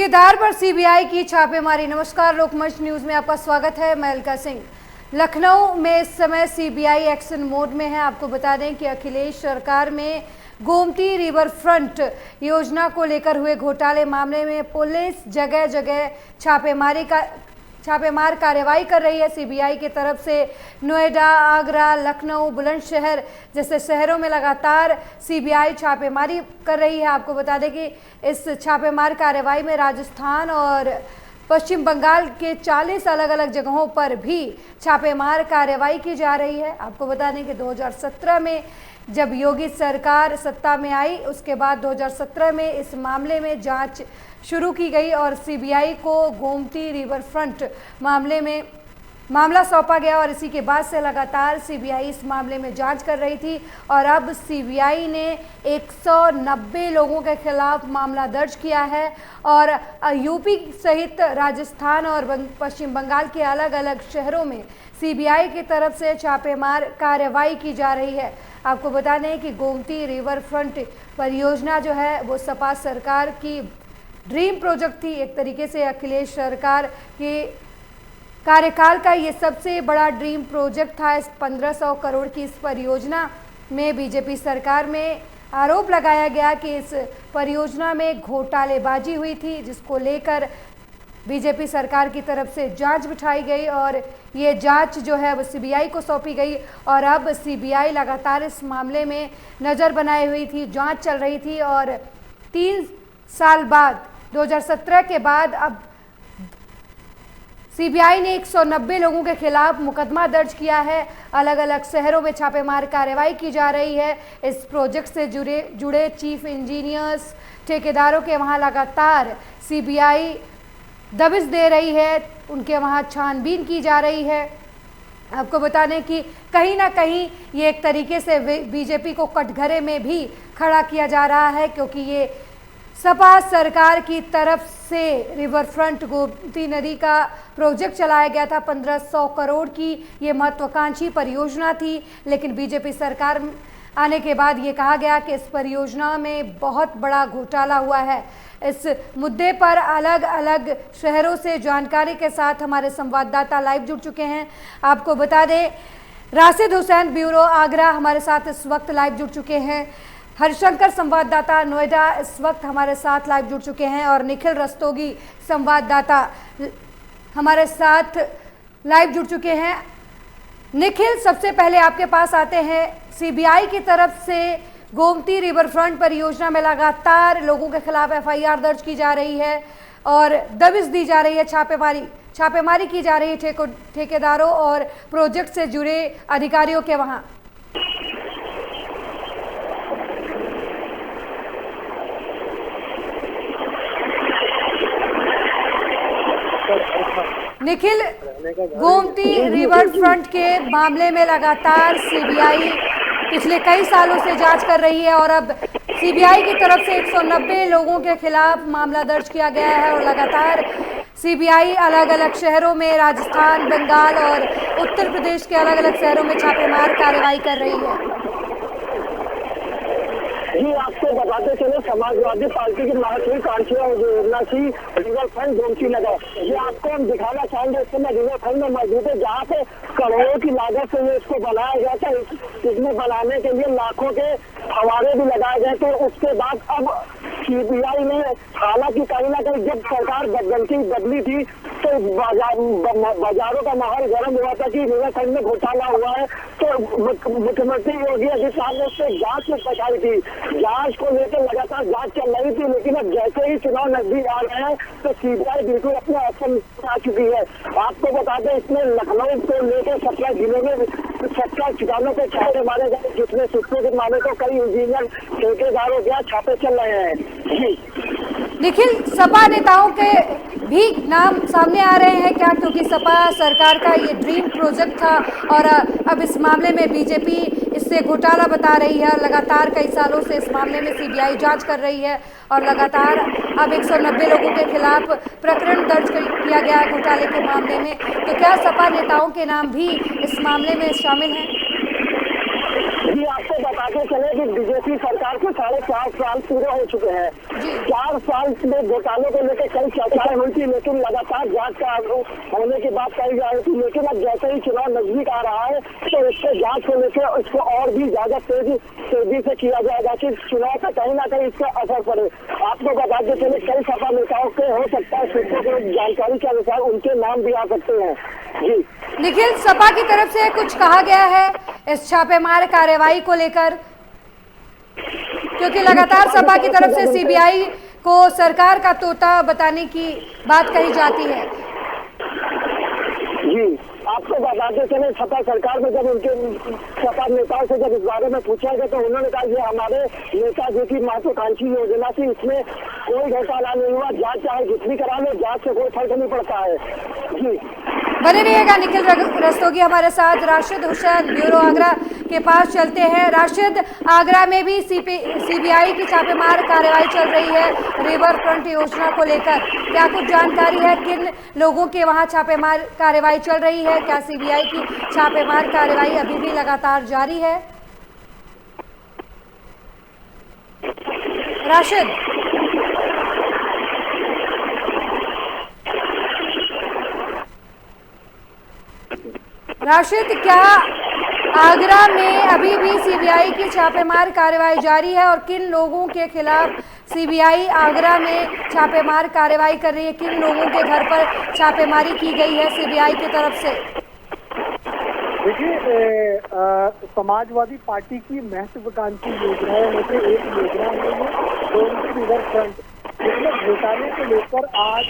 ठेकेदार पर सीबीआई की छापेमारी। नमस्कार, लोकमंच न्यूज में आपका स्वागत है। मैं अलका सिंह। लखनऊ में इस समय सीबीआई एक्शन मोड में है। आपको बता दें कि अखिलेश सरकार में गोमती रिवर फ्रंट योजना को लेकर हुए घोटाले मामले में पुलिस जगह जगह छापेमार कार्रवाई कर रही है। सीबीआई की तरफ से नोएडा, आगरा, लखनऊ, बुलंदशहर जैसे शहरों में लगातार सीबीआई छापेमारी कर रही है। आपको बता दें कि इस छापेमार कार्रवाई में राजस्थान और पश्चिम बंगाल के 40 अलग अलग जगहों पर भी छापेमार कार्रवाई की जा रही है। आपको बता दें कि 2017 में जब योगी सरकार सत्ता में आई, उसके बाद 2017 में इस मामले में जांच शुरू की गई और सीबीआई को गोमती रिवर फ्रंट मामला सौंपा गया और इसी के बाद से लगातार सीबीआई इस मामले में जांच कर रही थी और अब सीबीआई ने 190 लोगों के खिलाफ मामला दर्ज किया है और यूपी सहित राजस्थान और पश्चिम बंगाल के अलग अलग शहरों में सीबीआई की तरफ से छापेमार कार्रवाई की जा रही है। आपको बता दें कि गोमती रिवर फ्रंट परियोजना जो है वो सपा सरकार की ड्रीम प्रोजेक्ट थी। एक तरीके से अखिलेश सरकार के कार्यकाल का ये सबसे बड़ा ड्रीम प्रोजेक्ट था। इस 1500 करोड़ की इस परियोजना में बीजेपी सरकार में आरोप लगाया गया कि इस परियोजना में घोटालेबाजी हुई थी, जिसको लेकर बीजेपी सरकार की तरफ से जांच बिठाई गई और ये जांच जो है वो सीबीआई को सौंपी गई और अब सीबीआई लगातार इस मामले में नज़र बनाए हुई थी। जांच चल रही थी और 3 साल बाद 2017 के बाद अब सीबीआई ने 190 लोगों के खिलाफ मुकदमा दर्ज किया है। अलग अलग शहरों में छापेमार कार्रवाई की जा रही है। इस प्रोजेक्ट से जुड़े चीफ इंजीनियर्स, ठेकेदारों के वहां लगातार सीबीआई दबिश दे रही है, उनके वहां छानबीन की जा रही है। आपको बता दें कि कहीं ना कहीं ये एक तरीके से बीजेपी को कटघरे में भी खड़ा किया जा रहा है, क्योंकि ये सपा सरकार की तरफ से रिवर फ्रंट गोमती नदी का प्रोजेक्ट चलाया गया था। 1500 करोड़ की ये महत्वाकांक्षी परियोजना थी, लेकिन बीजेपी सरकार आने के बाद ये कहा गया कि इस परियोजना में बहुत बड़ा घोटाला हुआ है। इस मुद्दे पर अलग अलग शहरों से जानकारी के साथ हमारे संवाददाता लाइव जुड़ चुके हैं। आपको बता दें, राशिद हुसैन, ब्यूरो आगरा, हमारे साथ इस वक्त लाइव जुड़ चुके हैं। हरिशंकर, संवाददाता नोएडा, इस वक्त हमारे साथ लाइव जुड़ चुके हैं और निखिल रस्तोगी, संवाददाता, हमारे साथ लाइव जुड़ चुके हैं। निखिल, सबसे पहले आपके पास आते हैं। सीबीआई की तरफ से गोमती रिवर फ्रंट परियोजना में लगातार लोगों के खिलाफ एफआईआर दर्ज की जा रही है और दबिश दी जा रही है, छापेमारी की जा रही है ठेकेदारों और प्रोजेक्ट से जुड़े अधिकारियों के वहां। निखिल, गोमती रिवर फ्रंट के मामले में लगातार सीबीआई पिछले कई सालों से जांच कर रही है और अब सीबीआई की तरफ से 190 लोगों के खिलाफ मामला दर्ज किया गया है और लगातार सीबीआई अलग अलग शहरों में राजस्थान, बंगाल और उत्तर प्रदेश के अलग अलग शहरों में छापेमार कार्रवाई कर रही है। जी, आपको बताते चले, समाजवादी पार्टी की महत्वाकांक्षी योजना थी रिवर फ्रंट गोमती नगर। ये आपको हम दिखाना चाहेंगे। इस समय रिवर फ्रंट में मौजूद है, जहाँ पे करोड़ों की लागत से इसको बनाया गया था। इसमें बनाने के लिए लाखों के फवारे भी लगाए गए थे। उसके बाद अब सीबीआई ने, हालांकि कहीं ना कहीं जब सरकार बदली थी तो बाजारों का माहौल गर्म हुआ था कि रिवर फ्रंट में घोटाला हुआ है, तो मुख्यमंत्री योगी आदित्यनाथ ने उससे जांच बैठाई थी। जांच को लेकर लगातार जांच चल रही थी, लेकिन अब जैसे ही चुनाव नजदीक आ रहे हैं तो सीबीआई बिल्कुल अपने एक्शन आ चुकी है। आपको बता दें, इसमें लखनऊ को लेकर 17 जिलों में 17 ठिकानों पे छापे मारे गए, जिसमें सूत्रों के माने तो कई इंजीनियर, ठेकेदारों के छापे चल रहे हैं। जी निखिल, सपा नेताओं के भी नाम सामने आ रहे हैं क्या, क्योंकि सपा सरकार का ये ड्रीम प्रोजेक्ट था और अब इस मामले में बीजेपी इससे घोटाला बता रही है और लगातार कई सालों से इस मामले में सीबीआई जांच कर रही है और लगातार अब 190 लोगों के खिलाफ प्रकरण दर्ज किया गया है घोटाले के मामले में। तो क्या सपा नेताओं के नाम भी इस मामले में शामिल हैं? जी आपको बताते चले कि बीजेपी सरकार को 4.5 साल पूरे हो चुके हैं। 4 साल में घोटालों को लेकर कई चर्चाएं हुई थी, लेकिन लगातार जांच का होने की बात कही जा रही थी। लेकिन अब जैसे ही चुनाव नजदीक आ रहा है तो इसके जांच को लेकर इसको और भी ज्यादा तेजी से किया जाएगा कि चुनाव का कहीं ना कहीं इसका असर पड़े। आपको बताते चले कई सपा नेताओं के हो सकता है सूत्रों की जानकारी के अनुसार उनके नाम भी आ सकते हैं। जी निखिल, सपा की तरफ से कुछ कहा गया है इस छापेमार कार्रवाई को लेकर, क्योंकि लगातार सपा की तरफ से सीबीआई को सरकार का तोता बताने की बात कही जाती है। जी आपको बताते चले सपा सरकार में जब उनके सपा नेताओं से जब इस बारे में पूछा गया तो उन्होंने कहा ये हमारे नेताजी की महत्वाकांक्षी योजना थी, इसमें कोई घोटाला नहीं हुआ, जांच चाहे जितनी करा लो, जांच से कोई फर्क नहीं पड़ता है। जी बने रहिएगा निखिल रस्तोगी हमारे साथ। राशिद हुसैन ब्यूरो आगरा के पास चलते हैं। राशिद, आगरा में भी सीबीआई की छापेमार कार्रवाई चल रही है रिवर फ्रंट योजना को लेकर, क्या कुछ जानकारी है? किन लोगों के वहां छापेमार कार्रवाई चल रही है? क्या सीबीआई की छापेमार कार्रवाई अभी भी लगातार जारी है? राशिद, क्या आगरा में अभी भी सीबीआई की छापेमार कार्रवाई जारी है और किन लोगों के खिलाफ सीबीआई आगरा में छापेमार कार्रवाई कर रही है? किन लोगों के घर पर छापेमारी की गई है सीबीआई की तरफ से? देखिए, समाजवादी पार्टी की महत्वाकांक्षी योजनाओं में से एक योजना है ये रिवर फ्रंट, जिसमें घोटाले को लेकर आज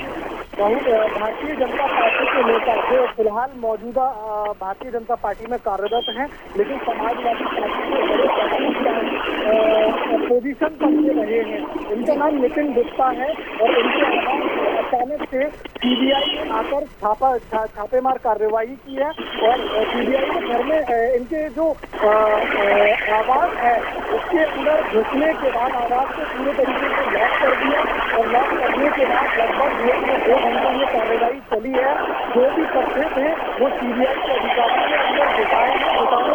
भारतीय जनता पार्टी के नेता जो फिलहाल मौजूदा भारतीय जनता पार्टी में कार्यरत हैं, लेकिन समाजवादी पार्टी के बड़े पोजीशन पर ये रहे हैं, इनका नाम नितिन गुप्ता है और इनके अलावा अचानक से सीबीआई ने आकर छापेमार कार्रवाई की है और सीबीआई के घर में इनके जो आवास है उसके अंदर घुसने के बाद आवास को पूरे तरीके से लॉक कर दिया और लॉक करने के बाद लगभग 2 घंटे में कार्रवाई चली है। जो भी तथ्य थे वो सीबीआई के अधिकारियों ने अंदर जुटाए के बाद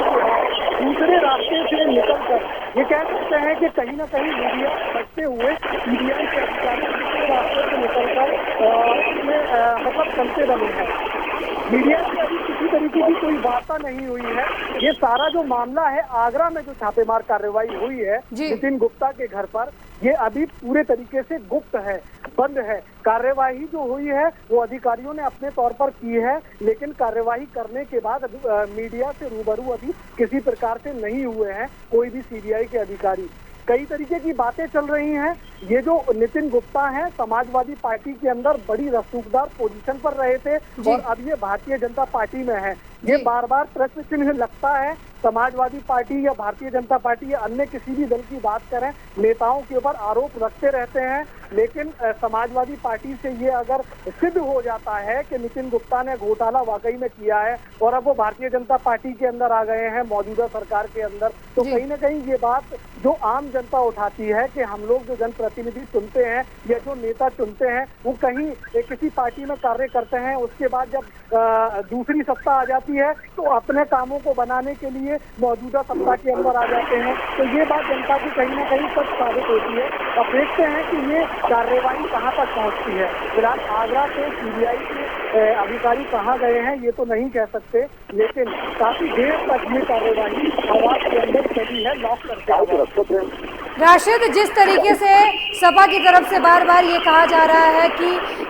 दूसरे रास्ते से निकलकर ये कह सकते हैं कि कहीं ना कहीं मीडिया बचते हुए सीबीआई के अधिकारी दूसरे रास्ते से निकलकर इसमें मतलब चलते बने हैं। मीडिया से अभी किसी तरीके की कोई वार्ता नहीं हुई है। ये सारा जो मामला है आगरा में जो छापेमार कार्रवाई हुई है नितिन गुप्ता के घर पर, ये अभी पूरे तरीके से गुप्त है, बंद है। कार्यवाही जो हुई है वो अधिकारियों ने अपने तौर पर की है, लेकिन कार्यवाही करने के बाद मीडिया से रूबरू अभी किसी प्रकार से नहीं हुए हैं कोई भी सीबीआई के अधिकारी। कई तरीके की बातें चल रही हैं। ये जो नितिन गुप्ता हैं समाजवादी पार्टी के अंदर बड़ी रसूखदार पोजीशन पर रहे थे और अब ये भारतीय जनता पार्टी में है। ये बार बार प्रश्न चिन्ह लगता है समाजवादी पार्टी या भारतीय जनता पार्टी या अन्य किसी भी दल की बात करें, नेताओं के ऊपर आरोप रखते रहते हैं, लेकिन समाजवादी पार्टी से ये अगर सिद्ध हो जाता है कि नितिन गुप्ता ने घोटाला वाकई में किया है और अब वो भारतीय जनता पार्टी के अंदर आ गए हैं मौजूदा सरकार के अंदर, तो कहीं ना कहीं ये बात जो आम जनता उठाती है कि हम लोग जो जनप्रतिनिधि चुनते हैं या जो नेता चुनते हैं वो कहीं किसी पार्टी में कार्य करते हैं, उसके बाद जब दूसरी सत्ता आ जाती है तो अपने कामों को बनाने के लिए मौजूदा सत्ता के अंदर आ जाते हैं। तो ये बात जनता की कहीं ना कहीं सच साबित होती है। अब देखते हैं कि ये कार्रवाई कहाँ तक पहुँचती है। फिलहाल आगरा से सीबीआई के अधिकारी कहाँ गए हैं ये तो नहीं कह सकते, लेकिन काफी देर तक ये कार्रवाई आवास के अंदर चली है, लॉक करके। राशिद, जिस तरीके से सपा की तरफ से बार बार ये कहा जा रहा है कि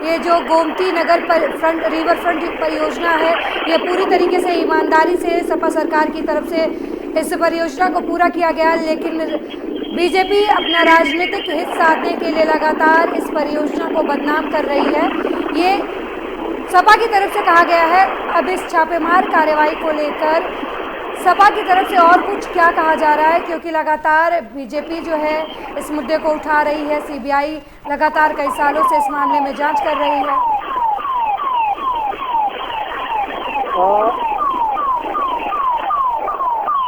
ये जो गोमती नगर रिवर फ्रंट परियोजना है ये पूरी तरीके से ईमानदारी से सपा सरकार की तरफ से इस परियोजना को पूरा किया गया, लेकिन बीजेपी अपना राजनीतिक हित साधने के लिए लगातार इस परियोजना को बदनाम कर रही है, ये सपा की तरफ से कहा गया है। अब इस छापेमार कार्रवाई को लेकर सपा की तरफ से और कुछ क्या कहा जा रहा है, क्योंकि लगातार बीजेपी जो है इस मुद्दे को उठा रही है, सीबीआई लगातार कई सालों से इस मामले में जांच कर रही है।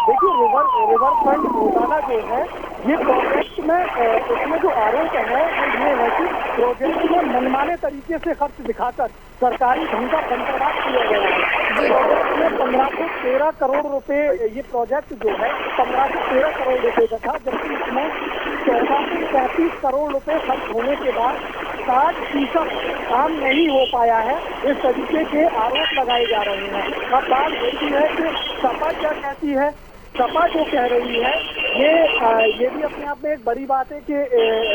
देखिए, रिवर फ्रंट घोटाला जो है ये प्रोजेक्ट में इसमें जो आरोप है वो ये है कि प्रोजेक्ट में मनमाने तरीके से खर्च दिखाकर सरकारी धन का बंदोबस्त किया गया है। प्रोजेक्ट में 15 1513 करोड़ रुपए ये प्रोजेक्ट जो है 1513 करोड़ रुपए का था, जबकि इसमें 1435 करोड़ रुपए खर्च होने के बाद 60% काम नहीं हो पाया है। इस तरीके के आरोप लगाए जा रहे हैं। अब बात होती है कि सपा क्या कहती है। सपा जो कह रही है ये भी अपने आप में एक बड़ी बात है कि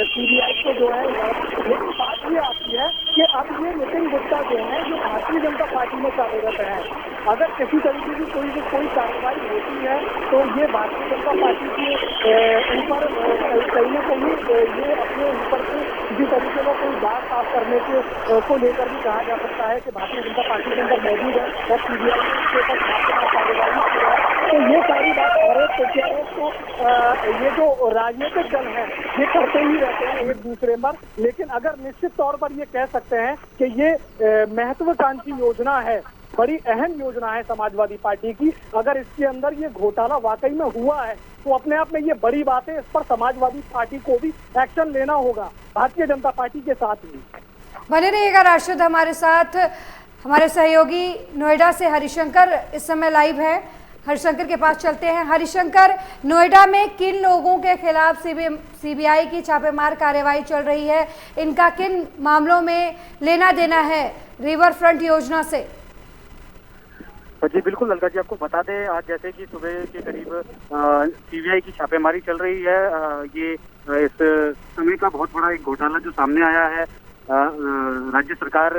सीबीआई को जो है, लेकिन बात ये आती है कि अब ये नितिन गुप्ता जो है जो भारतीय जनता पार्टी में कार्यरत है, अगर किसी तरीके की कोई कार्रवाई होती है तो ये भारतीय जनता पार्टी के ऊपर कहीं न कहीं ये अपने ऊपर से किसी तरीके का कोई बात साफ करने के को लेकर भी कहा जा सकता है कि भारतीय जनता पार्टी के अंदर मौजूद है और सीबीआई के ऊपर कार्रवाई की है। तो ये सारी बात आरोप प्रत्यारोप को ये जो राजनीतिक दल है ये करते ही रहते हैं एक दूसरे पर, लेकिन अगर निश्चित तौर पर ये कह सकते हैं कि ये महत्वाकांक्षी योजना है, बड़ी अहम योजना है समाजवादी पार्टी की। अगर इसके अंदर ये घोटाला वाकई में हुआ है तो अपने आप में ये बड़ी बात है। इस पर समाजवादी पार्टी को भी एक्शन लेना होगा, भारतीय जनता पार्टी के साथ ही। बने रहिएगा राशिद हमारे साथ। हमारे सहयोगी नोएडा से हरिशंकर इस समय लाइव है। हरिशंकर के पास चलते हैं। हरिशंकर, नोएडा में किन लोगों के खिलाफ सीबीआई की छापेमार कार्रवाई चल रही है? इनका किन मामलों में लेना देना है रिवर फ्रंट योजना से? जी बिल्कुल अलका जी, आपको बता दें आज जैसे कि सुबह के करीब सीबीआई की छापेमारी चल रही है। ये इस समय का बहुत बड़ा एक घोटाला जो सामने आया है। राज्य सरकार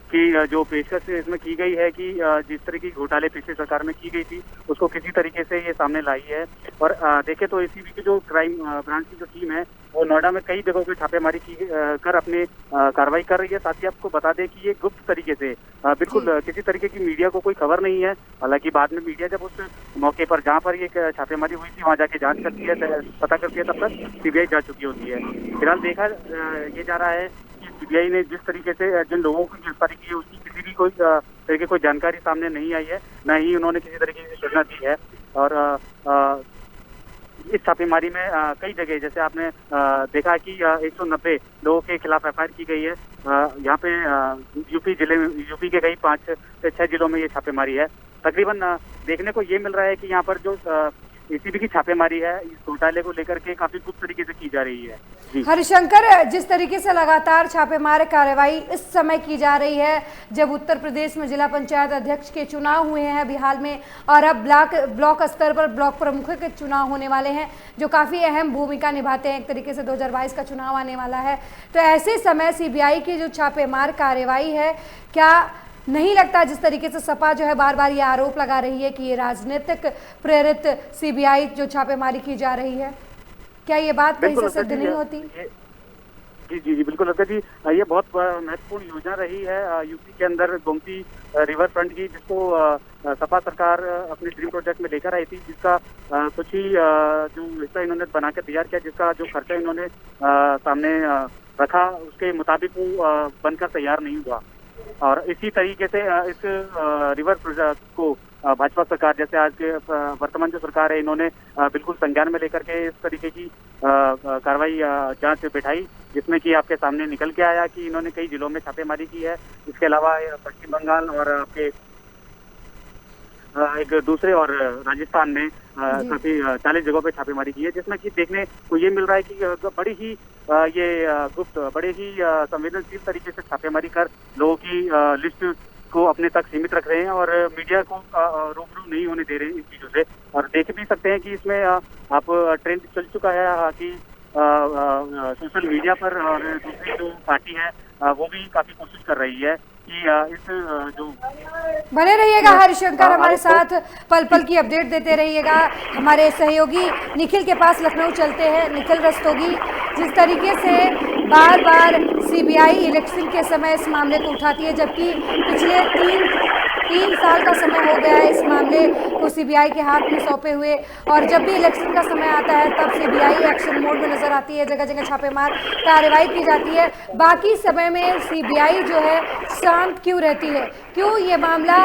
की जो पेशकश इसमें की गई है कि जिस तरह की घोटाले पिछली सरकार में की गई थी उसको किसी तरीके से ये सामने लाई है। और देखें तो एसीबी की जो क्राइम ब्रांच की जो टीम है वो नोएडा में कई जगहों पे छापेमारी कर अपने कार्रवाई कर रही है। साथ ही आपको बता दें कि ये गुप्त तरीके से बिल्कुल किसी तरीके की मीडिया को कोई खबर नहीं है। हालांकि बाद में मीडिया जब उस मौके पर जहाँ पर ये छापेमारी हुई थी वहाँ जाके जांच करती है, पता करती है, तब तक सीबीआई जा चुकी होती है। फिलहाल देखा ये जा रहा है कि सीबीआई ने जिस तरीके से जिन लोगों की गिरफ्तारी की है उसकी किसी भी कोई तरीके कोई जानकारी सामने नहीं आई है, न ही उन्होंने किसी तरीके की सूचना दी है। और इस छापेमारी में कई जगह जैसे आपने देखा कि 190 लोगों के खिलाफ एफआईआर की गई है। यहाँ पे यूपी के कई 5 से 6 जिलों में ये छापेमारी है। तकरीबन देखने को ये मिल रहा है कि यहाँ पर जो एसीबी की छापेमारी है इस घोटाले को लेकर के काफी गुप्त तरीके से की जा रही है। हरिशंकर, जिस तरीके से लगातार छापेमार कार्रवाई इस समय की जा रही है, जब उत्तर प्रदेश में जिला पंचायत अध्यक्ष के चुनाव हुए हैं बिहार में और अब ब्लॉक स्तर पर ब्लॉक प्रमुखों के चुनाव होने वाले हैं जो काफ़ी अहम भूमिका निभाते हैं, एक तरीके से 2022 का चुनाव आने वाला है, तो ऐसे समय सीबीआई की जो छापेमार कार्रवाई है, क्या नहीं लगता जिस तरीके से सपा जो है बार बार ये आरोप लगा रही है कि ये राजनीतिक प्रेरित सीबीआई जो छापेमारी की जा रही है, क्या ये बात कहीं से सिद्ध नहीं होती? जी जी जी बिल्कुल लता जी, ये बहुत महत्वपूर्ण योजना रही है यूपी के अंदर गोमती रिवर फ्रंट की, जिसको सपा सरकार अपने ड्रीम प्रोजेक्ट में लेकर आई थी, जिसका कुछ ही जो हिस्सा इन्होंने बना के तैयार किया, जिसका जो खर्चा इन्होंने सामने रखा उसके मुताबिक वो बनकर तैयार नहीं हुआ। और इसी तरीके से इस रिवर प्रोजेक्ट को भाजपा सरकार जैसे आज के वर्तमान जो सरकार है इन्होंने बिल्कुल संज्ञान में लेकर के इस तरीके की कार्रवाई जांच बैठाई, जिसमें कि आपके सामने निकल के आया कि इन्होंने कई जिलों में छापेमारी की है। इसके अलावा पश्चिम बंगाल और आपके एक दूसरे और राजस्थान में काफी 40 जगहों पे छापेमारी की है, जिसमें कि देखने को ये मिल रहा है कि बड़ी ही ये गुप्त, बड़े ही संवेदनशील तरीके से छापेमारी कर लोगों की लिस्ट को अपने तक सीमित रख रहे हैं और मीडिया को रूबरू नहीं होने दे रहे हैं इन चीजों से। और देख भी सकते हैं कि इसमें आप ट्रेंड चल चुका है कि सोशल मीडिया पर और दूसरी जो पार्टी है वो भी काफी कोशिश कर रही है कि इस जो बने रहिएगा हरिशंकर हमारे साथ, पल पल की अपडेट देते रहिएगा। हमारे सहयोगी निखिल के पास लखनऊ चलते हैं। निखिल रस्तोगी, जिस तरीके से बार बार सीबीआई इलेक्शन के समय इस मामले को उठाती है, जबकि पिछले तीन साल का समय हो गया है इस मामले को सीबीआई के हाथ में सौंपे हुए, और जब भी इलेक्शन का समय आता है तब सीबीआई एक्शन मोड में नजर आती है, जगह जगह छापेमार कार्रवाई की जाती है। बाकी समय में सीबीआई जो है शांत क्यों रहती है? क्यों ये मामला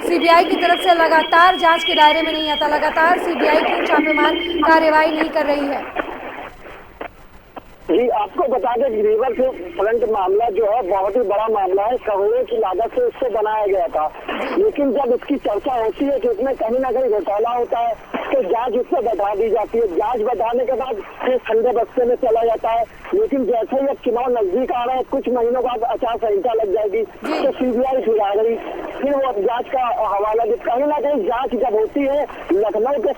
सीबीआई की तरफ से लगातार जांच के दायरे में नहीं आता? लगातार सीबीआई क्यों छापेमार कार्रवाई नहीं कर रही है? जी, आपको बता दें कि रिवर फ्रंट मामला जो है बहुत ही बड़ा मामला है। करोड़ों की लागत से इसको बनाया गया था, लेकिन जब इसकी चर्चा होती है कि इसमें कहीं ना कहीं घोटाला होता है तो जांच इससे बढ़ा दी जाती है। जांच बढ़ाने के बाद फिर ठंडे बक्से में चला जाता है। लेकिन जैसे ही अब चुनाव नजदीक आ रहे हैं, कुछ महीनों बाद आचार संहिता लग जाएगी तो सीबीआई फिर आ गई, फिर वो जांच का हवाला दे। कहीं ना कहीं जांच जब होती है, लखनऊ के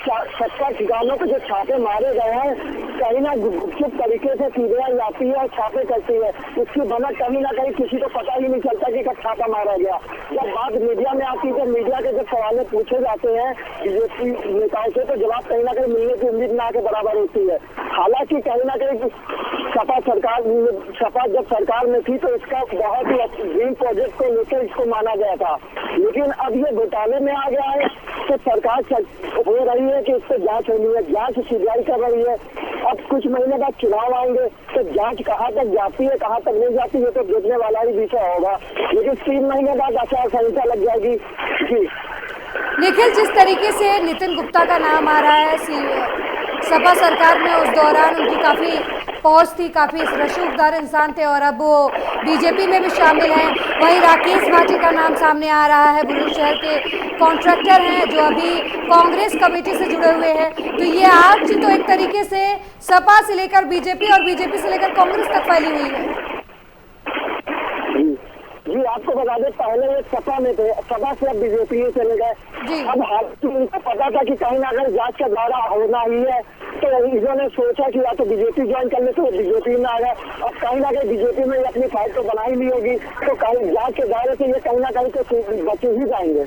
70 ठिकानों पे जो छापे मारे गए हैं, कहीं ना गुपचुप तरीके से सीबीआई आती है और छापे करती है। इसकी भनक कहीं ना कहीं किसी को पता ही नहीं चलता कि कब छापा मारा गया। जब बात मीडिया में आती है तो मीडिया के जब सवाल पूछे जाते हैं बीजेपी नेताओं से, तो जवाब कहीं ना कहीं मिलने की उम्मीद ना के बराबर होती है। हालांकि कहीं ना कहीं सपा जब सरकार में थी तो इसका बहुत ही ड्रीम प्रोजेक्ट को लेकर इसको माना गया था, लेकिन अब ये घोटाले में आ गया है तो सरकार हो रही है कि इस पर जांच होनी है। जांच सीबीआई कर रही है। अब कुछ महीने बाद चुनाव आएंगे तो जांच कहाँ तक जाती है, कहाँ तक नहीं जाती है, तो देखने वाला ही विषय होगा। लेकिन 3 महीने बाद आचार संहिता लग जाएगी। जी निखिल, जिस तरीके से नितिन गुप्ता का नाम आ रहा है सपा सरकार में, उस दौरान उनकी काफ़ी पहुंच थी, काफ़ी रसूखदार इंसान थे और अब वो बीजेपी में भी शामिल हैं। वहीं राकेश माझी का नाम सामने आ रहा है, बुलंदशहर के कॉन्ट्रैक्टर हैं जो अभी कांग्रेस कमेटी से जुड़े हुए हैं। तो ये आज तो एक तरीके से सपा से लेकर बीजेपी और बीजेपी से लेकर कांग्रेस तक फैली हुई है। जी, आपको बता दें पहले ये सपा में थे, सपा से अब बीजेपी में चले गए। अब हालांकि उनको पता था कि कहीं ना कहीं जांच का दौरा होना ही है, तो इन्होंने सोचा कि या तो बीजेपी ज्वाइन कर ले, तो बीजेपी में आ गए। अब कहीं ना कहीं बीजेपी में अपनी फाइट तो बना ही ली होगी, तो कहीं जांच के दायरे से ये कहीं ना कहीं तो बचे ही जाएंगे।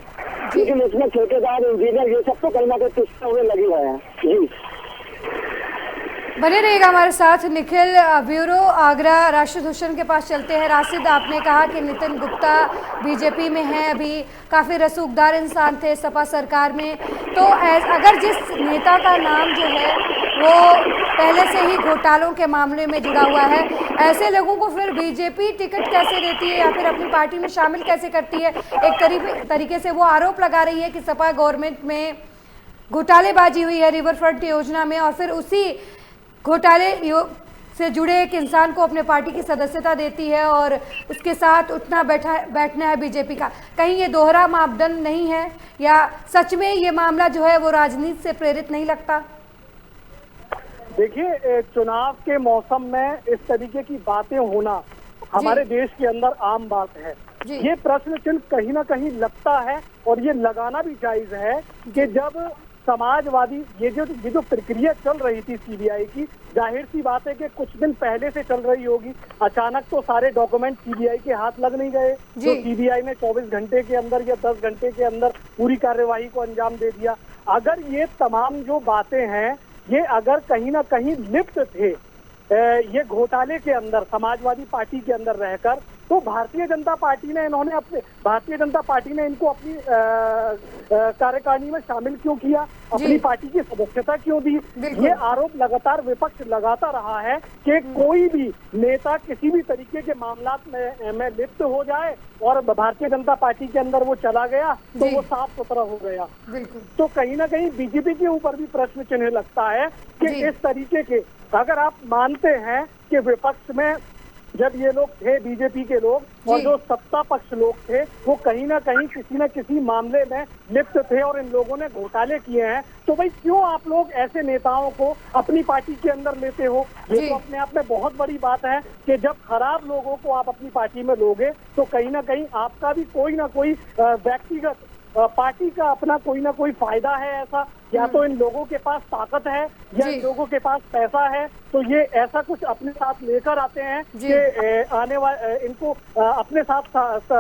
लेकिन इसमें ठेकेदार, इंजीनियर, ये सब तो कहीं ना कहीं पिछले हुए लगे हुए हैं। जी, बने रहिएगा हमारे साथ। निखिल, ब्यूरो आगरा राशिद हुसैन के पास चलते हैं। राशिद, आपने कहा कि नितिन गुप्ता बीजेपी में हैं, अभी काफ़ी रसूखदार इंसान थे सपा सरकार में, तो अगर जिस नेता का नाम जो है वो पहले से ही घोटालों के मामले में जुड़ा हुआ है, ऐसे लोगों को फिर बीजेपी टिकट कैसे देती है या फिर अपनी पार्टी में शामिल कैसे करती है? एक तरीके से वो आरोप लगा रही है कि सपा गवर्नमेंट में घोटालेबाजी हुई है रिवर फ्रंट योजना में, और फिर उसी घोटाले से जुड़े एक इंसान को अपने पार्टी की सदस्यता देती है और उसके साथ उठना बैठना है बीजेपी का। कहीं ये दोहरा मापदंड नहीं है, या सच में ये मामला जो है वो राजनीति से प्रेरित नहीं लगता? देखिए, चुनाव के मौसम में इस तरीके की बातें होना हमारे देश के अंदर आम बात है। ये प्रश्न चिन्ह कहीं ना कहीं लगता है और ये लगाना भी जायज है कि जब समाजवादी ये जो प्रक्रिया चल रही थी सीबीआई की, जाहिर सी बात है कि कुछ दिन पहले से चल रही होगी। अचानक तो सारे डॉक्यूमेंट सीबीआई के हाथ लग नहीं गए, तो सीबीआई ने 24 घंटे के अंदर या 10 घंटे के अंदर पूरी कार्यवाही को अंजाम दे दिया। अगर ये तमाम जो बातें हैं ये अगर कहीं ना कहीं लिप्त थे ये घोटाले के अंदर समाजवादी पार्टी के अंदर रहकर, तो भारतीय जनता पार्टी ने इनको अपनी कार्यकारिणी में शामिल क्यों किया, अपनी पार्टी की सदस्यता क्यों दी? ये आरोप लगातार विपक्ष लगाता रहा है कि कोई भी नेता किसी भी तरीके के मामलात में लिप्त हो जाए और भारतीय जनता पार्टी के अंदर वो चला गया तो वो साफ सुथरा हो गया। तो कहीं ना कहीं बीजेपी के ऊपर भी प्रश्न चिन्ह लगता है कि इस तरीके के, अगर आप मानते हैं कि विपक्ष में जब ये लोग थे बीजेपी के लोग और जो सत्ता पक्ष लोग थे वो कहीं ना कहीं किसी न किसी मामले में लिप्त थे और इन लोगों ने घोटाले किए हैं, तो भाई क्यों आप लोग ऐसे नेताओं को अपनी पार्टी के अंदर लेते हो? ये तो अपने आप में बहुत बड़ी बात है कि जब खराब लोगों को आप अपनी पार्टी में लोगे तो कहीं ना कहीं आपका भी कोई ना कोई व्यक्तिगत पार्टी का अपना कोई ना कोई फायदा है ऐसा, या तो इन लोगों के पास ताकत है या इन लोगों के पास पैसा है, तो ये ऐसा कुछ अपने साथ लेकर आते हैं कि आने वाले इनको अपने साथ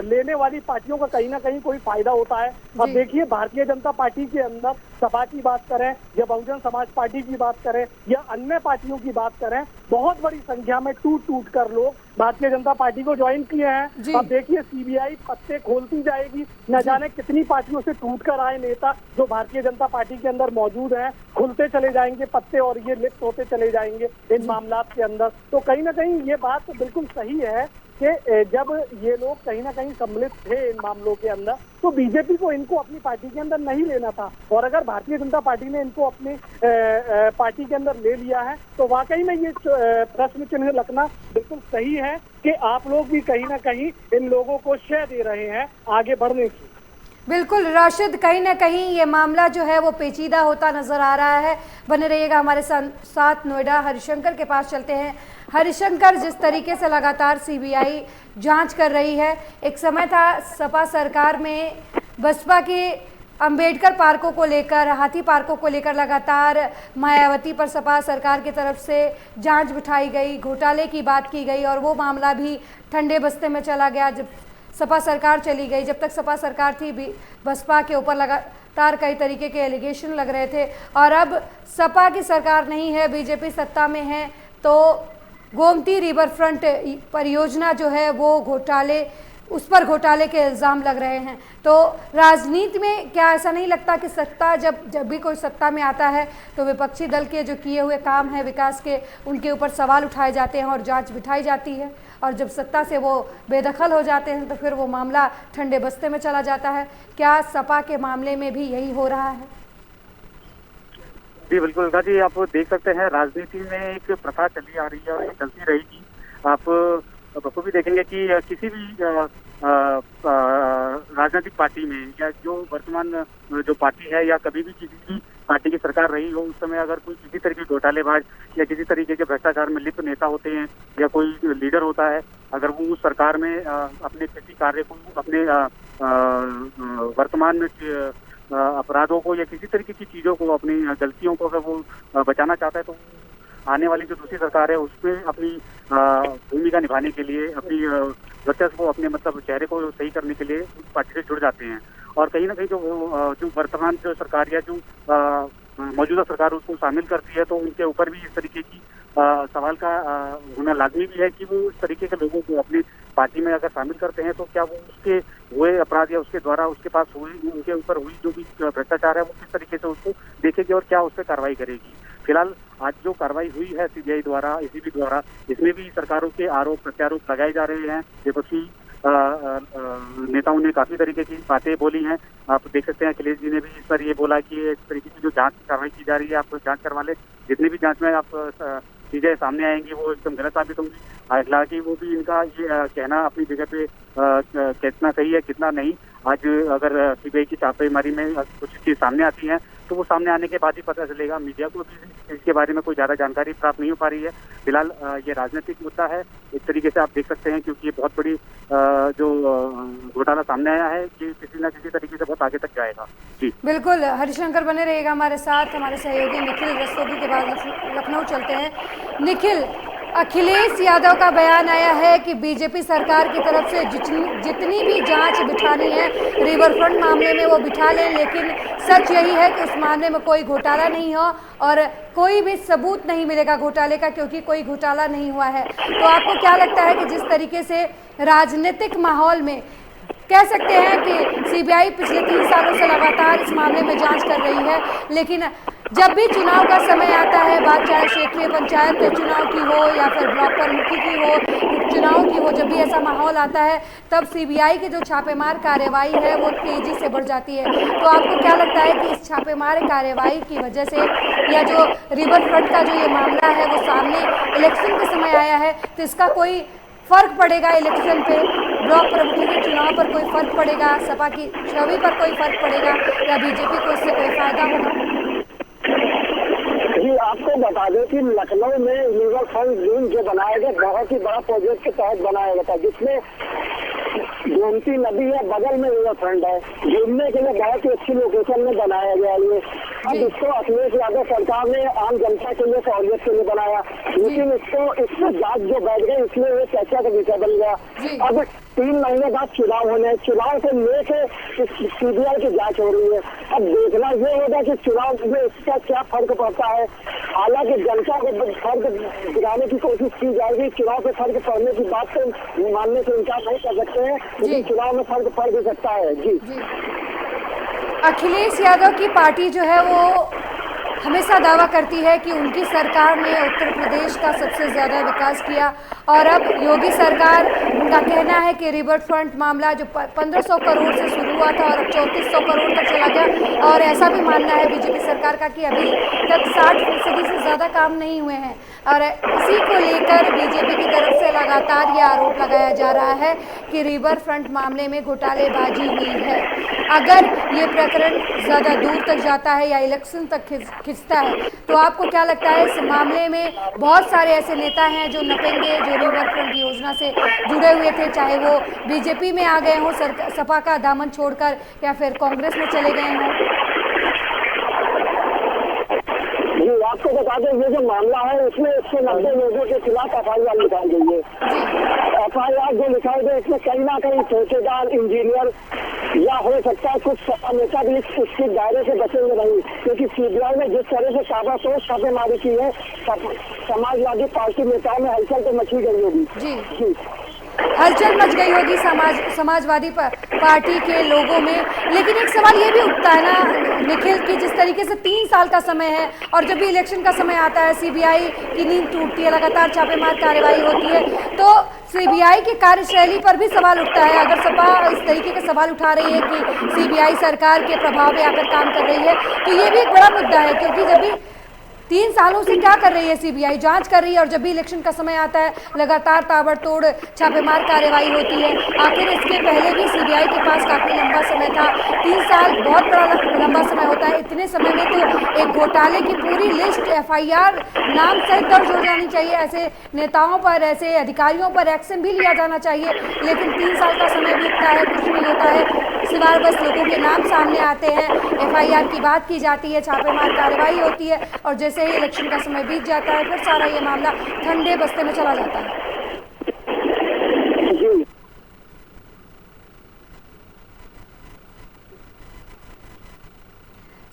लेने वाली पार्टियों का कहीं ना कहीं कोई फायदा होता है। अब देखिए, भारतीय जनता पार्टी के अंदर सपा की बात करें या बहुजन समाज पार्टी की बात करें या अन्य पार्टियों की बात करें, बहुत बड़ी संख्या में टूट कर लोग भारतीय जनता पार्टी को ज्वाइन किए हैं। अब देखिए, सीबीआई पत्ते खोलती जाएगी, न जाने कितनी पार्टियों से टूट कर आए नेता जो भारतीय जनता पार्टी के अंदर मौजूद हैं, खुलते चले जाएंगे पत्ते और ये लिप्त होते चले जाएंगे इन मामलात के अंदर। तो कहीं ना कहीं ये बात बिल्कुल सही है कि जब ये लोग कहीं ना कहीं सम्मिलित थे इन मामलों के अंदर, तो बीजेपी को इनको अपनी पार्टी के अंदर नहीं लेना था। और अगर भारतीय जनता पार्टी ने इनको अपनी पार्टी के अंदर ले लिया है तो वाकई में ये प्रश्न चिन्ह लगना बिल्कुल सही है कि आप लोग भी कहीं ना कहीं इन लोगों को शय दे रहे हैं आगे बढ़ने की। बिल्कुल राशिद, कहीं ना कहीं ये मामला जो है वो पेचीदा होता नजर आ रहा है। बने रहिएगा हमारे साथ। नोएडा हरिशंकर के पास चलते हैं। हरिशंकर, जिस तरीके से लगातार सीबीआई जांच कर रही है, एक समय था सपा सरकार में बसपा के अंबेडकर पार्कों को लेकर, हाथी पार्कों को लेकर लगातार मायावती पर सपा सरकार की तरफ से जांच बिठाई गई, घोटाले की बात की गई और वो मामला भी ठंडे बस्ते में चला गया जब सपा सरकार चली गई। जब तक सपा सरकार थी बसपा के ऊपर लगातार कई तरीके के एलिगेशन लग रहे थे और अब सपा की सरकार नहीं है, बीजेपी सत्ता में है, तो गोमती रिवर फ्रंट परियोजना जो है वो उस पर घोटाले के इल्ज़ाम लग रहे हैं। तो राजनीति में क्या ऐसा नहीं लगता कि सत्ता जब भी कोई सत्ता में आता है तो विपक्षी दल के जो किए हुए काम हैं विकास के, उनके ऊपर सवाल उठाए जाते हैं और जांच बिठाई जाती है, और जब सत्ता से वो बेदखल हो जाते हैं तो फिर वो मामला ठंडे बस्ते में चला जाता है। क्या सपा के मामले में भी यही हो रहा है? जी बिल्कुल अलका जी, आप देख सकते हैं राजनीति में एक प्रथा चली आ रही है और ये चलती रहेगी। आप बखूबी देखेंगे कि किसी भी राजनीतिक पार्टी में या जो वर्तमान जो पार्टी है या कभी भी किसी भी पार्टी की सरकार रही हो, उस समय अगर कोई किसी तरह की घोटालेबाज या किसी तरीके के भ्रष्टाचार में लिप्त नेता होते हैं या कोई लीडर होता है, अगर वो उस सरकार में अपने किसी कार्य को, अपने वर्तमान में अपराधों को या किसी तरीके की चीजों को, अपनी गलतियों को अगर वो बचाना चाहता है तो आने वाली जो दूसरी सरकार है उसमें अपनी भूमिका निभाने के लिए, अपनी वर्चस्व को, अपने मतलब चेहरे को सही करने के लिए उस पार्टी से जुड़ जाते हैं। और कहीं ना कहीं जो वर्तमान जो सरकार या जो मौजूदा सरकार उसको शामिल करती है तो उनके ऊपर भी इस तरीके की सवाल का होना लाजमी भी है कि वो इस तरीके के लोगों को अपनी पार्टी में अगर शामिल करते हैं तो क्या वो उसके हुए अपराध या उसके द्वारा उसके पास हुए, उनके ऊपर हुई जो भी भ्रष्टाचार है वो किस तरीके से उसको देखेगी और क्या उस पर कार्रवाई करेगी। फिलहाल आज जो कार्रवाई हुई है सीबीआई द्वारा, एसीबी द्वारा, इसमें भी सरकारों के आरोप प्रत्यारोप लगाए जा रहे हैं। विपक्षी नेताओं ने काफी तरीके की बातें बोली हैं। आप देख सकते हैं अखिलेश जी ने भी इस पर ये बोला कि इस तरीके की जो जांच की कार्रवाई की जा रही है, आप जांच करवा ले, जितनी भी जांच में आप चीजें सामने आएंगी वो एकदम गलत साबित होंगी। हालांकि वो भी इनका ये कहना अपनी जगह पे कितना सही है कितना नहीं। आज अगर सीबीआई की छापेमारी में कुछ चीज सामने आती है तो वो सामने आने के बाद ही पता चलेगा। मीडिया को भी इसके बारे में कोई ज्यादा जानकारी प्राप्त नहीं हो पा रही है। फिलहाल ये राजनीतिक मुद्दा है एक तरीके से, आप देख सकते हैं, क्योंकि ये बहुत बड़ी जो घोटाला सामने आया है कि किसी न किसी तरीके से बहुत आगे तक जाएगा। जी बिल्कुल, हरिशंकर बने रहिएगा हमारे साथ। हमारे सहयोगी निखिल रस्तोगी के बाद लखनऊ चलते हैं। निखिल, अखिलेश यादव का बयान आया है कि बीजेपी सरकार की तरफ से जितनी भी जांच बिठानी है रिवर फ्रंट मामले में वो बिठा लें, लेकिन सच यही है कि उस मामले में कोई घोटाला नहीं हो और कोई भी सबूत नहीं मिलेगा घोटाले का, क्योंकि कोई घोटाला नहीं हुआ है। तो आपको क्या लगता है कि जिस तरीके से राजनीतिक माहौल में कह सकते हैं कि सीबीआई पिछले 3 सालों से लगातार इस मामले में जांच कर रही है, लेकिन जब भी चुनाव का समय आता है, बात चाहे क्षेत्रीय पंचायत चुनाव की हो या फिर ब्लॉक प्रमुखी की हो, उपचुनाव की हो, जब भी ऐसा माहौल आता है तब सीबीआई की जो छापेमार कार्रवाई है वो तेजी से बढ़ जाती है। तो आपको क्या लगता है कि इस छापेमार कार्रवाई की वजह से या जो रिवर फ्रंट का जो ये मामला है वो सामने इलेक्शन के समय आया है, तो इसका कोई फर्क पड़ेगा इलेक्शन पे, ब्लॉक प्रमुखी के चुनाव पर कोई फर्क पड़ेगा, सपा की छवि पर कोई फर्क पड़ेगा या बीजेपी को इससे कोई फायदा होगा? जी आपको बता दें कि लखनऊ में रिवर फ्रंट जोन जो बनाया गया बहुत ही बड़ा प्रोजेक्ट के तहत बनाया गया था, जिसमें गोमती नदी है, बगल में रिवर फ्रंट है, घूमने के लिए बहुत ही अच्छी लोकेशन में बनाया गया ये। अब इसको अखिलेश यादव सरकार ने आम जनता के लिए सहूलियत के लिए बनाया, लेकिन इसको जांच जो बैठ गई इसलिए वो चर्चा का विषय बन गया। अब 3 महीने बाद चुनाव होने, चुनाव से लेके सीबीआई की जांच हो रही है। अब देखना ये होगा कि चुनाव में इसका क्या फर्क पड़ता है। हालांकि जनता को फर्क दिखाने की कोशिश की जाएगी, चुनाव पे फर्क पड़ने की बात तो मानने से इनकार नहीं कर सकते हैं, लेकिन चुनाव में फर्क पड़ भी सकता है। जी अखिलेश यादव की पार्टी जो है वो हमेशा दावा करती है कि उनकी सरकार ने उत्तर प्रदेश का सबसे ज़्यादा विकास किया और अब योगी सरकार, उनका कहना है कि रिवर फ्रंट मामला जो 1500 करोड़ से शुरू हुआ था और अब 3400 करोड़ तक चला गया, और ऐसा भी मानना है बीजेपी सरकार का कि अभी तक 60% से ज़्यादा काम नहीं हुए हैं। और इसी को लेकर बीजेपी की तरफ से लगातार ये आरोप लगाया जा रहा है कि रिवर फ्रंट मामले में घोटालेबाजी हुई है। अगर ये प्रकरण ज़्यादा दूर तक जाता है या इलेक्शन तक खिंचता है तो आपको क्या लगता है इस मामले में बहुत सारे ऐसे नेता हैं जो नपेंगे, जो रिवर फ्रंट योजना से जुड़े हुए थे, चाहे वो बीजेपी में आ गए हों, सपा का दामन छोड़कर, या फिर कांग्रेस में चले गए हों? जी, आपको बता दें ये जो मामला है उसमें 190 लोगों के खिलाफ FIR लिखाई गई है। FIR जो लिखाई गई इसमें कहीं ना कहीं ठेकेदार, इंजीनियर या हो सकता है कुछ नेता भी इसके दायरे से बचे हुए नहीं, क्योंकि CBI ने जिस तरह से ताबड़तोड़ छापेमारी की है, समाजवादी पार्टी नेताओं में हलचल तो मची गई होगी। जी, हलचल मच गई होगी समाजवादी पार्टी के लोगों में। लेकिन एक सवाल ये भी उठता है ना निखिल, कि जिस तरीके से 3 साल का समय है और जब भी इलेक्शन का समय आता है CBI की नींद टूटती है, लगातार छापेमार कार्रवाई होती है, तो CBI की कार्यशैली पर भी सवाल उठता है। अगर सपा इस तरीके के सवाल उठा रही है कि CBI सरकार के प्रभाव में आकर काम कर रही है, तो ये भी एक बड़ा मुद्दा है, क्योंकि जब भी 3 सालों से क्या कर रही है CBI, जांच कर रही है, और जब भी इलेक्शन का समय आता है लगातार ताबड़तोड़ छापेमार कार्रवाई होती है। आखिर इसके पहले भी CBI के पास काफ़ी लंबा समय था, 3 साल बहुत बड़ा लंबा समय होता है। इतने समय में तो एक घोटाले की पूरी लिस्ट FIR नाम सहित दर्ज हो जानी चाहिए, ऐसे नेताओं पर, ऐसे अधिकारियों पर एक्शन भी लिया जाना चाहिए। लेकिन 3 साल का समय बीतता है, कुछ नहीं होता है, सिवाय बस लोगों के नाम सामने आते हैं, FIR की बात की जाती है, छापेमार कार्रवाई होती है, और जैसे ही इलेक्शन का समय बीत जाता है फिर सारा ये मामला ठंडे बस्ते में चला जाता है।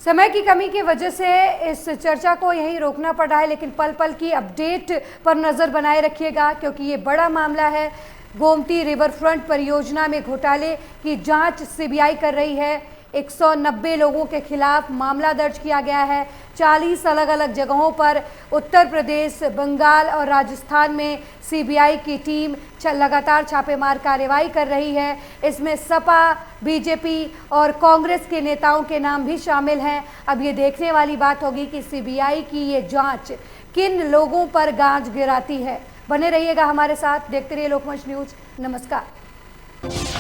समय की कमी की वजह से इस चर्चा को यहीं रोकना पड़ रहा है, लेकिन पल पल की अपडेट पर नज़र बनाए रखिएगा, क्योंकि ये बड़ा मामला है। गोमती रिवर फ्रंट परियोजना में घोटाले की जांच CBI कर रही है। 190 लोगों के खिलाफ मामला दर्ज किया गया है। 40 अलग अलग जगहों पर उत्तर प्रदेश, बंगाल और राजस्थान में CBI की टीम लगातार छापेमार कार्रवाई कर रही है। इसमें सपा, BJP और कांग्रेस के नेताओं के नाम भी शामिल हैं। अब ये देखने वाली बात होगी कि CBI की ये जांच किन लोगों पर गाज गिराती है। बने रहिएगा हमारे साथ, देखते रहिए लोकमंच न्यूज़। नमस्कार।